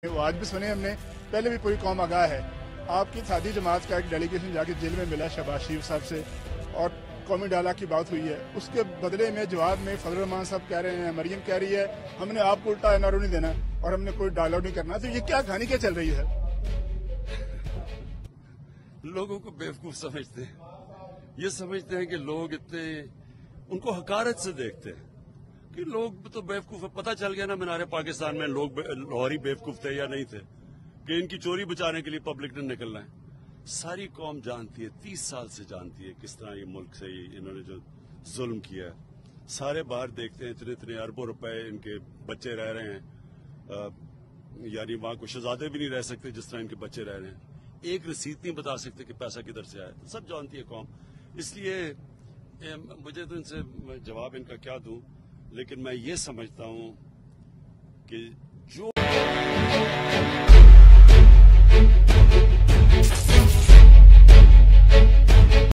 وہ آج بھی سنے ہم نے، پہلے بھی پوری قوم آگاہ ہے۔ آپ کی ساتھی جماعت کا ایک ڈیلیگیشن جا کے جیل میں ملا شہباز شریف صاحب سے اور قومی ڈالر کی بات ہوئی ہے، اس کے بدلے میں جواب میں فضل الرحمان صاحب کہہ رہے ہیں، مریم کہہ رہی ہے ہم نے آپ کو الٹا NRO نہیں دینا اور ہم نے کوئی ڈائلاگ نہیں کرنا۔ تو یہ کیا کہانی کیا چل رہی ہے؟ لوگوں کو بیوقوف سمجھتے ہیں، یہ سمجھتے ہیں کہ لوگ اتنے ان کو حقارت سے دیکھتے ہیں کہ لوگ تو بیوقوف ہے۔ پتہ چل گیا نا مینار پاکستان میں لوگ لاہوری بیوقوف تھے یا نہیں تھے کہ ان کی چوری بچانے کے لیے پبلک نے نکلنا ہے۔ ساری قوم جانتی ہے، 30 سال سے جانتی ہے کس طرح یہ ملک سے انہوں نے جو ظلم کیا ہے۔ سارے باہر دیکھتے ہیں اتنے اربوں روپے ان کے بچے رہ رہے ہیں، یعنی وہاں کوئی شہزادے بھی نہیں رہ سکتے جس طرح ان کے بچے رہ رہے ہیں۔ ایک رسید نہیں بتا سکتے کہ پیسہ کدھر سے آیا، سب جانتی ہے قوم۔ اس لیے مجھے تو ان سے جواب ان کا کیا دوں، لیکن میں یہ سمجھتا ہوں کہ